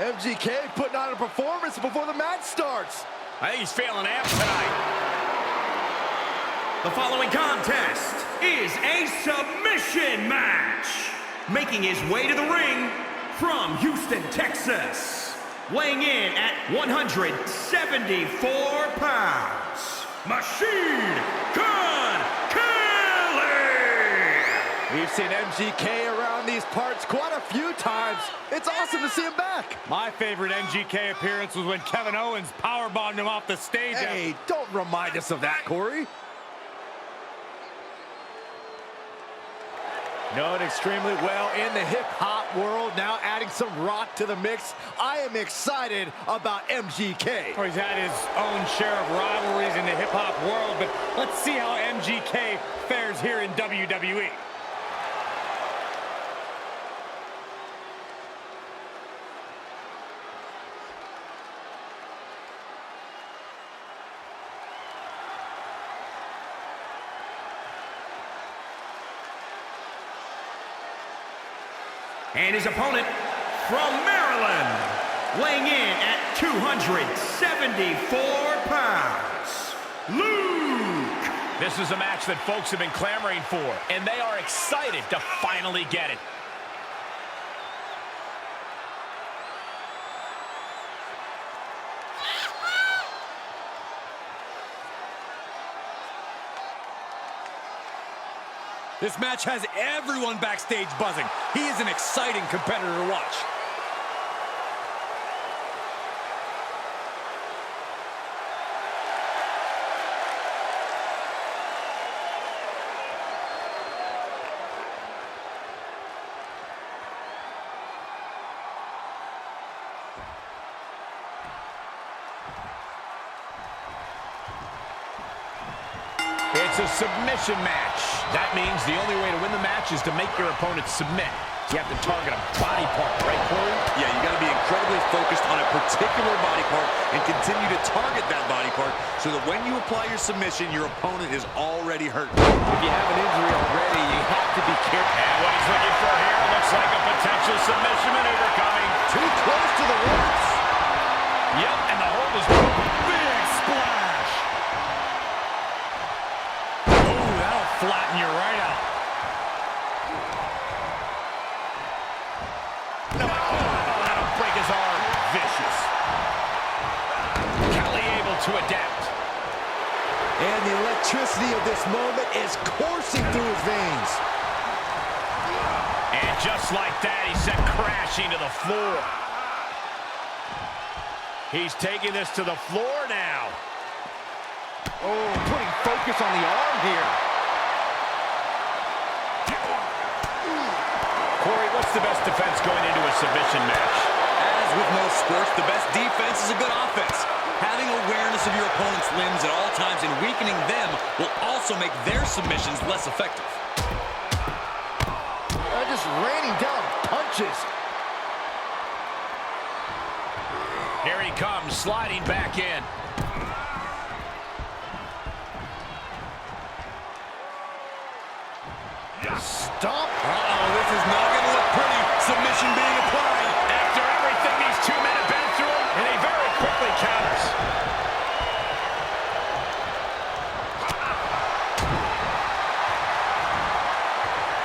MGK putting on a performance before the match starts. I think he's feeling amped tonight. The following contest is a submission match. Making his way to the ring from Houston, Texas. Weighing in at 174 pounds. Machine Gun Kelly! We've seen MGK around these parts quite a few times. It's awesome to see him back. My favorite MGK appearance was when Kevin Owens powerbombed him off the stage. Hey, don't remind us of that, Corey. Known extremely well in the hip-hop world, now adding some rock to the mix. I am excited about MGK. Oh, he's had his own share of rivalries in the hip-hop world, but let's see how MGK fares here in WWE. And his opponent from Maryland, weighing in at 274 pounds, Luke. This is a match that folks have been clamoring for, and they are excited to finally get it. This match has everyone backstage buzzing. He is an exciting competitor to watch. It's a submission match. That means the only way to win the match is to make your opponent submit. You have to target a body part, right, Corey? Yeah, you got to be incredibly focused on a particular body part and continue to target that body part so that when you apply your submission, your opponent is already hurt. If you have an injury already, you have to be careful. And what he's looking for here looks like a potential submission maneuver coming. Too close to the ropes. Yep, and the hold is broken. Big splash! Oh, that'll flatten you right out. No, that'll break his arm. Vicious. Kelly able to adapt. And the electricity of this moment is coursing through his veins. And just like that, he's sent crashing to the floor. He's taking this to the floor now. Oh, putting focus on the arm here. Corey, what's the best defense going into a submission match? As with most sports, the best defense is a good offense. Having awareness of your opponent's limbs at all times and weakening them will also make their submissions less effective. Just raining down punches. Here he comes, sliding back in. Stomp. Uh-oh, this is not going to look pretty. Submission being applied. After everything these two men have been through, and he very quickly counters.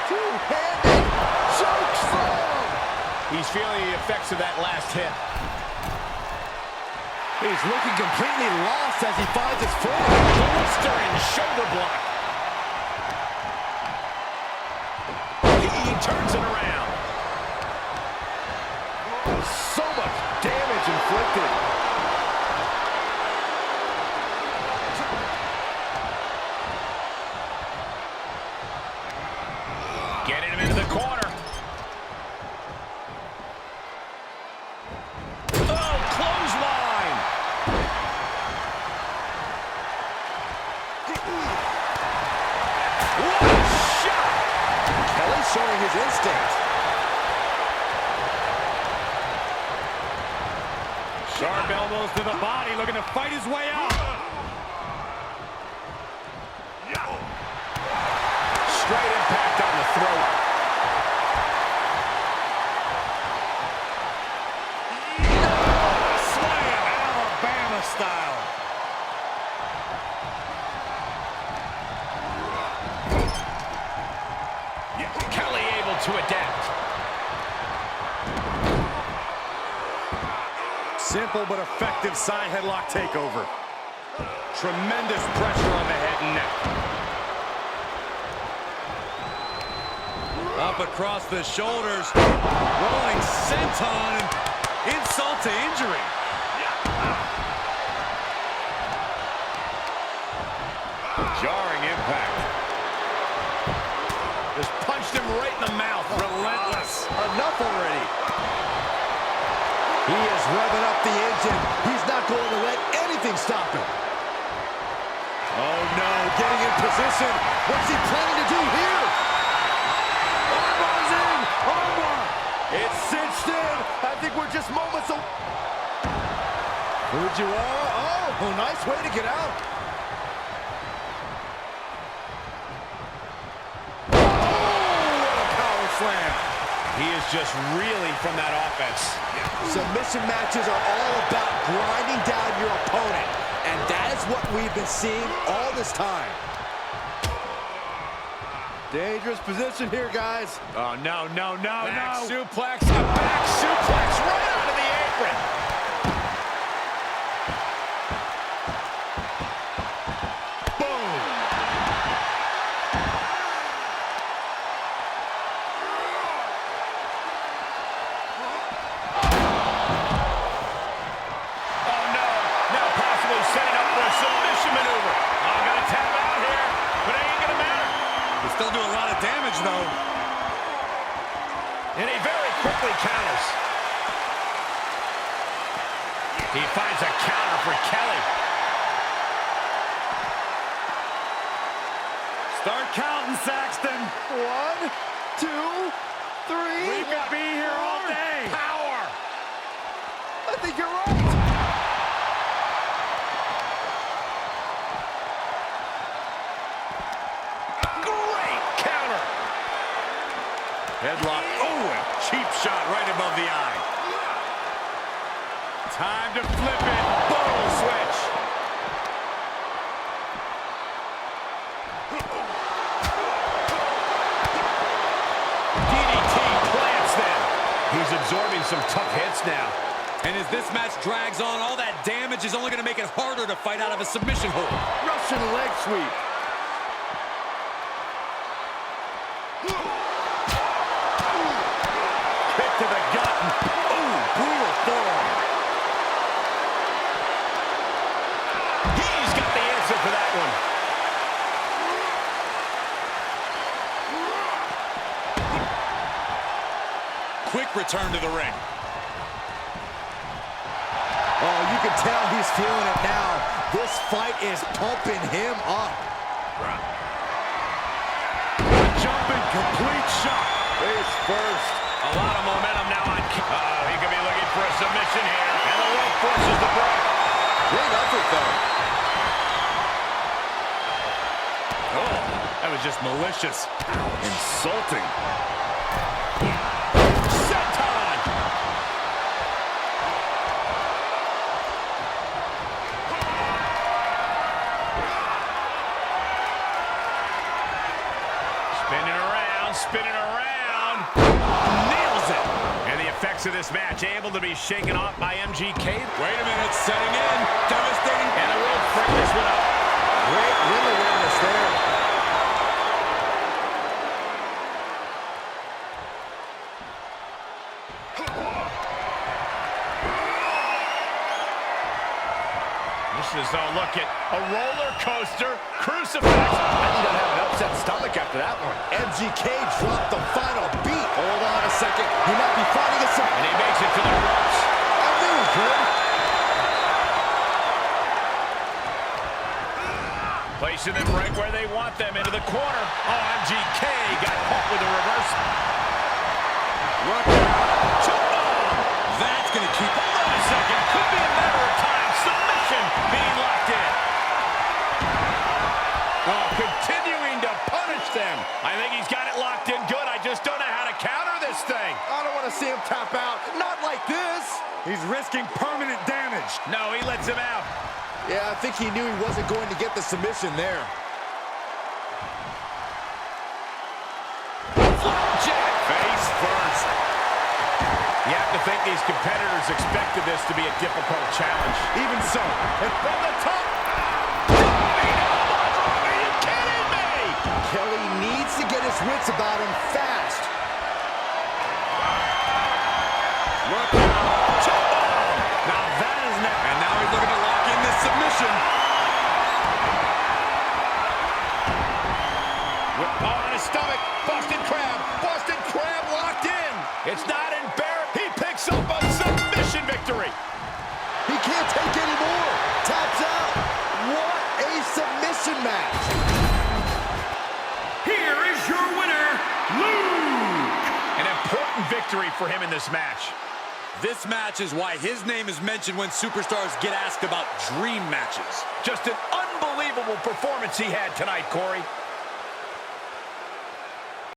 Two-handed choke slam. He's feeling the effects of that last hit. He's looking completely lost as he finds his footing. Blistering shoulder block. He turns it around. So much damage inflicted. Getting him into the corner. Oh, clothesline. What a shot. Kelly showing his instinct. Sharp elbows to the body, looking to fight his way out. Straight impact on the throat. style. Kelly able to adapt. Simple but effective side headlock takeover. Tremendous pressure on the head and neck. Up across the shoulders. Rolling senton. Insult to injury. Jarring impact. Just punched him right in the mouth. Relentless. Enough already. He is revving up the engine. He's not going to let anything stop him. Oh no, getting in position. What's he planning to do here? Armbar's in. Armbar. It's cinched in. I think we're just moments away. Fujiwara. Oh, nice way to get out. Slam. He is just reeling from that offense. Submission matches are all about grinding down your opponent, and that is what we've been seeing all this time. Dangerous position here, guys. Oh, no, no, no, Back no. Suplex, a back suplex right onto the apron. Boom. Setting up for a submission maneuver. I'm going to tap out here, but it ain't going to matter. They still do a lot of damage, though. And he very quickly counters. He finds a counter for Kelly. Start counting, Saxton. 1, 2, 3. We could be here all day. Power. I think you're right. Headlock. Oh, a cheap shot right above the eye. Time to flip it. Boom, switch. DDT plants them. He's absorbing some tough hits now. And as this match drags on, all that damage is only going to make it harder to fight out of a submission hold. Russian leg sweep. To the gut. Ooh, brutal forearm. He's got the answer for that one. Quick return to the ring. Oh, you can tell he's feeling it now. This fight is pumping him up. Jumping complete shot. Face first. A lot of momentum now on. He could be looking for a submission here. And the rope forces the break. Great effort, though. Oh, that was just malicious. Insulting. Senton! Spinning around, spinning around. Nails it. And the effects of this match able to be shaken off by MGK. Wait a minute, setting in. Devastating. And the rope break this one up. Great ring awareness there. This is, look at a roller coaster, crucifix. He doesn't have an upset stomach after that one. MGK dropped the final beat. Hold on a second. He might be fighting a And he makes it to the ropes. I knew he could. Placing them right where they want them, into the corner. Oh, MGK got caught with a reverse. That's going to keep... Hold on a second. Could be a matter of time. Submission being locked in. Oh, continuing to punish them. I think he's got it locked in good. I just don't know how to counter this thing. I don't want to see him tap out. Not like this. He's risking permanent damage. No, he lets him out. Yeah, I think he knew he wasn't going to get the submission there. Flapjack face first. You have to think these competitors expected this to be a difficult challenge. Even so, and from the top. Are you kidding me? Kelly needs to get his wits about him fast. Look out. Now that is net. And now he's looking to lock in this submission. Whip paw on his stomach. Boston Crab. Boston Crab locked in. It's not embarrassing. He picks up a submission victory. He can't take any more. Taps out. What a submission match. Here is your winner, Luke. An important victory for him in this match. This match is why his name is mentioned when superstars get asked about dream matches. Just an unbelievable performance he had tonight, Corey.